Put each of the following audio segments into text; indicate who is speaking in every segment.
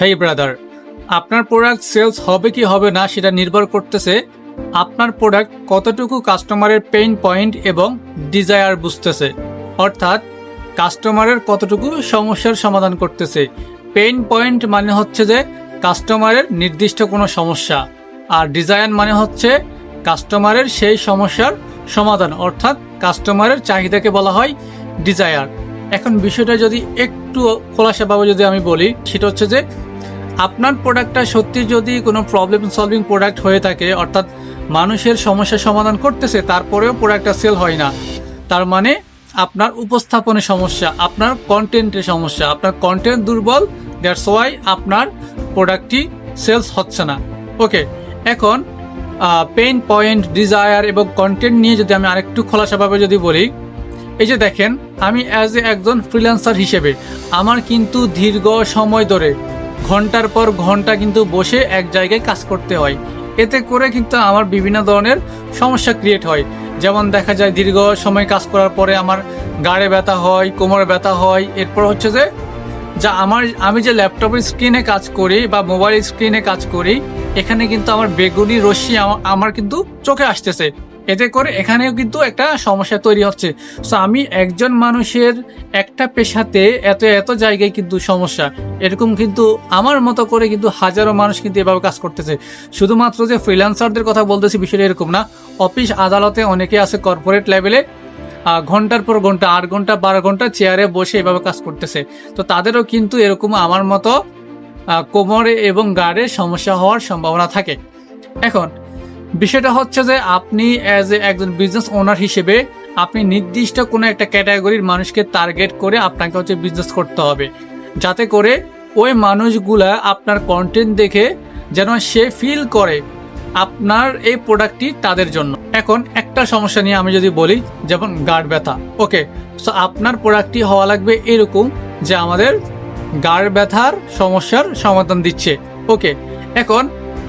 Speaker 1: Hey brother, আপনার product sales হবে কি হবে না সেটা নির্ভর করতেছে আপনার প্রোডাক্ট কতটুকু কাস্টমারের পেইন পয়েন্ট এবং ডিজায়ার বুঝতেছে, অর্থাৎ কাস্টমারের কতটুকু সমস্যার সমাধান করতেছে। পেইন পয়েন্ট মানে হচ্ছে যে কাস্টমারের নির্দিষ্ট কোনো সমস্যা, আর ডিজায়ার মানে হচ্ছে কাস্টমারের সেই সমস্যার সমাধান, অর্থাৎ কাস্টমারের চাহিদাকে বলা হয় ডিজায়ার। এখন বিষয়টা যদি একটু খোলাসাভাবে যদি আমি বলি, সেটা হচ্ছে যে আপনার প্রোডাক্টটা সত্যি যদি কোনো প্রবলেম সলভিং প্রোডাক্ট হয়ে থাকে, অর্থাৎ মানুষের সমস্যার সমাধান করতেছে, তারপরেও প্রোডাক্টটা সেল হয় না, তার মানে আপনার উপস্থাপনের সমস্যা, আপনার কন্টেন্টের সমস্যা, আপনার কন্টেন্ট দুর্বল, দ্যাটস ওয়াই আপনার প্রোডাক্টটি সেলস হচ্ছে না। ওকে, এখন পেইন পয়েন্ট, ডিজায়ার এবং কন্টেন্ট নিয়ে যদি আমি আরেকটু খোলাসাভাবে যদি বলি, এই যে দেখেন, আমি অ্যাজ এ একজন ফ্রিল্যান্সার হিসেবে আমার কিন্তু দীর্ঘ সময় ধরে ঘন্টার পর ঘন্টা কিন্তু বসে এক জায়গায় কাজ করতে হয়। এতে করে কিন্তু আমার বিভিন্ন ধরনের সমস্যা ক্রিয়েট হয়। যেমন দেখা যায় দীর্ঘ সময় কাজ করার পরে আমার ঘাড়ে ব্যথা হয়, কোমরে ব্যথা হয়। এরপর হচ্ছে যে আমি যে ল্যাপটপের স্ক্রিনে কাজ করি বা মোবাইল স্ক্রিনে কাজ করি, এখানে কিন্তু আমার বেগুনি রশ্মি আমার কিন্তু চোখে আসতেছে। এতে করে এখানেও কিন্তু একটা সমস্যা তৈরি হচ্ছে। সো আমি একজন মানুষের একটা পেশাতে এত এত জায়গায় কিন্তু সমস্যা, এরকম কিন্তু আমার মতো করে কিন্তু হাজারো মানুষ কিন্তু এভাবে কাজ করতেছে। শুধুমাত্র যে ফ্রিল্যান্সারদের কথা বলতেছি বিষয়টা এরকম না, অফিস আদালতে অনেকে আছে কর্পোরেট লেভেলে ঘন্টার পর ঘন্টা, 8 ঘন্টা 12 ঘন্টা চেয়ারে বসে এভাবে কাজ করতেছে। তো তাদেরও কিন্তু এরকম আমার মতো কোমরে এবং গাড়ে সমস্যা হওয়ার সম্ভাবনা থাকে। এখন বিষয়টা হচ্ছে যে আপনি অ্যাজ এ একজন বিজনেস ওনার হিসেবে আপনি নির্দিষ্ট কোনো একটা ক্যাটাগরির মানুষকে টার্গেট করে আপনাকে হচ্ছে বিজনেস করতে হবে, যাতে করে ওই মানুষগুলা আপনার কন্টেন্ট দেখে যেন সে ফিল করে আপনার এই প্রোডাক্টটি তাদের জন্য। এখন একটা সমস্যা নিয়ে আমি যদি বলি, যেমন গাঁট ব্যথা। ওকে, সো আপনার প্রোডাক্টটি হওয়া লাগবে এরকম যে আমাদের গাঁট ব্যথার সমস্যার সমাধান দিচ্ছে। ওকে, এখন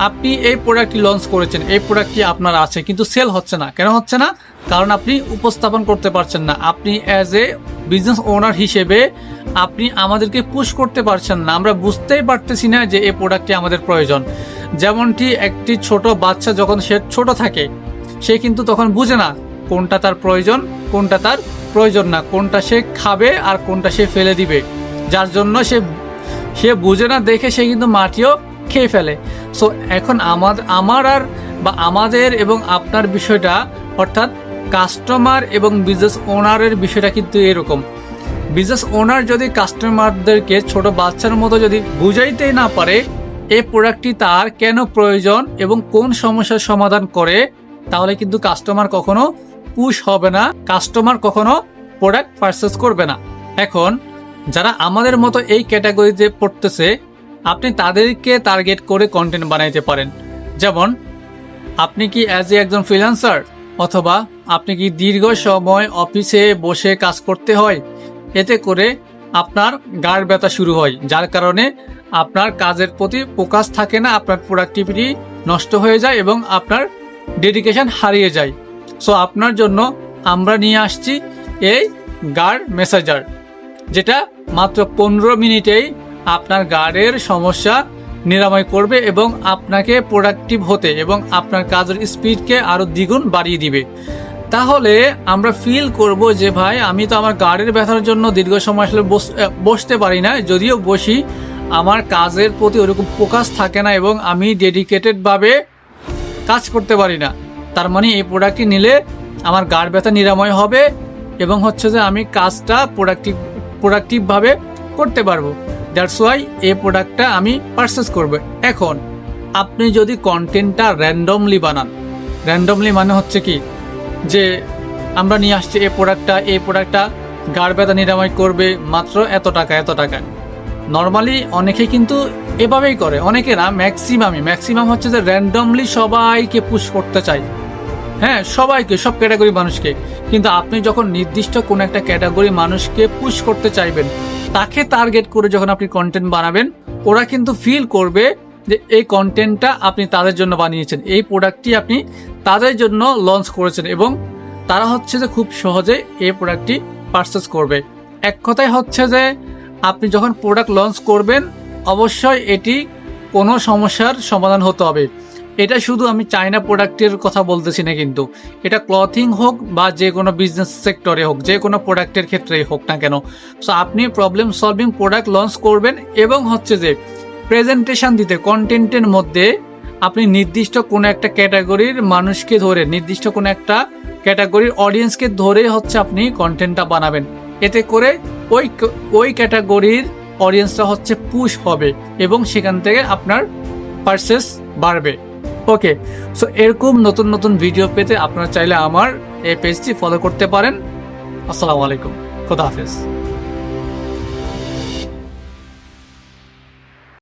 Speaker 1: আপনি এই প্রোডাক্টটি লঞ্চ করেছেন, এই প্রোডাক্টটি আপনার আছে কিন্তু সেল হচ্ছে না। কেন হচ্ছে না? কারণ আপনি উপস্থাপন করতে পারছেন না। আপনি অ্যাজ এ বিজনেস ওনার হিসেবে আপনি আমাদেরকে পুশ করতে পারছেন না। আমরা বুঝতেই পারতেছি না যে এই প্রোডাক্টটি আমাদের প্রয়োজন। যেমনটি একটি ছোট বাচ্চা যখন সে ছোট থাকে, সে কিন্তু তখন বুঝে না কোনটা তার প্রয়োজন, কোনটা তার প্রয়োজন না, কোনটা সে খাবে আর কোনটা সে ফেলে দিবে। যার জন্য সে বুঝে না দেখে সে কিন্তু মাটিও খেয়ে ফেলে। সো এখন আমাদের এবং আপনার বিষয়টা, অর্থাৎ কাস্টমার এবং বিজনেস ওনারের বিষয়টা কিন্তু এরকম। বিজনেস ওনার যদি কাস্টমারদেরকে ছোট বাচ্চার মতো যদি বুঝাইতেই না পারে এই প্রোডাক্টটি তার কেন প্রয়োজন এবং কোন সমস্যার সমাধান করে, তাহলে কিন্তু কাস্টমার কখনো পুশ হবে না, কাস্টমার কখনো প্রোডাক্ট পারচেস করবে না। এখন যারা আমাদের মতো এই ক্যাটাগরিতে পড়তেছে, আপনি তাদেরকে টার্গেট করে কন্টেন্ট বানাইতে পারেন। যেমন আপনি কি অ্যাজ এ একজন ফ্রিল্যান্সার, অথবা আপনি কি দীর্ঘ সময় অফিসে বসে কাজ করতে হয়, এতে করে আপনার ঘাড় ব্যথা শুরু হয়, যার কারণে আপনার কাজের প্রতি ফোকাস থাকে না, আপনার প্রোডাক্টিভিটি নষ্ট হয়ে যায় এবং আপনার ডেডিকেশন হারিয়ে যায়। সো আপনার জন্য আমরা নিয়ে আসছি এই গার্ড মেসেজার, যেটা মাত্র 15 মিনিটেই আপনার গার্ডের সমস্যা নিরাময় করবে এবং আপনাকে প্রোডাক্টিভ হতে এবং আপনার কাজের স্পিডকে আরও দ্বিগুণ বাড়িয়ে দিবে। তাহলে আমরা ফিল করব যে ভাই, আমি তো আমার গার্ডের ব্যথার জন্য দীর্ঘ সময় আসলে বসতে পারি না, যদিও বসি আমার কাজের প্রতি ওরকম ফোকাস থাকে না এবং আমি ডেডিকেটেডভাবে কাজ করতে পারি না। তার মানে এই প্রোডাক্টটি নিলে আমার গার্ড ব্যথা নিরাময় হবে এবং হচ্ছে যে আমি কাজটা প্রোডাক্টিভভাবে করতে পারবো। দ্যাটস ওয়াই এই প্রোডাক্টটা আমি পারচেস করবো। এখন আপনি যদি কন্টেন্টটা র্যান্ডমলি বানান, র্যান্ডমলি মানে হচ্ছে কি, যে আমরা নিয়ে আসছি এই প্রোডাক্টটা গাঁট ব্যথা নিরাময় করবে মাত্র এত টাকা। নর্মালি অনেকে কিন্তু এভাবেই করে, অনেকে না, ম্যাক্সিমাম হচ্ছে যে র্যান্ডমলি সবাইকে পুশ করতে চায়। হ্যাঁ, সবাইকে, সব ক্যাটাগরি মানুষকে। কিন্তু আপনি যখন নির্দিষ্ট কোনো একটা ক্যাটাগরি মানুষকে পুশ করতে চাইবেন, তাকে টার্গেট করে যখন আপনি কন্টেন্ট বানাবেন, ওরা কিন্তু ফিল করবে যে এই কন্টেন্টটা আপনি তাদের জন্য বানিয়েছেন, এই প্রোডাক্টটি আপনি তাদের জন্য লঞ্চ করেছেন এবং তারা হচ্ছে যে খুব সহজে এই প্রোডাক্টটি পারচেস করবে। এক কথায় হচ্ছে যে আপনি যখন প্রোডাক্ট লঞ্চ করবেন, অবশ্যই এটি কোনো সমস্যার সমাধান হতে হবে। এটা শুধু আমি চায়না প্রোডাক্টের কথা বলতেছি না, কিন্তু এটা ক্লথিং হোক বা যে কোনো বিজনেস সেক্টরে হোক, যে কোনো প্রোডাক্টের ক্ষেত্রেই হোক না কেন। সো আপনি প্রবলেম সলভিং প্রোডাক্ট লঞ্চ করবেন এবং হচ্ছে যে প্রেজেন্টেশন দিতে কন্টেন্টের মধ্যে আপনি নির্দিষ্ট কোনো একটা ক্যাটাগরির মানুষকে ধরে, নির্দিষ্ট কোনো একটা ক্যাটাগরির অডিয়েন্সকে ধরে হচ্ছে আপনি কন্টেন্টটা বানাবেন। এতে করে ওই ক্যাটাগরির অডিয়েন্সটা হচ্ছে পুশ হবে এবং সেখান থেকে আপনার পারচেস বাড়বে। ওকে, সো এরকম নতুন নতুন ভিডিও পেতে আপনারা চাইলে আমার এই পেজটি ফলো করতে পারেন। আসসালামু আলাইকুম, খোদা হাফেজ।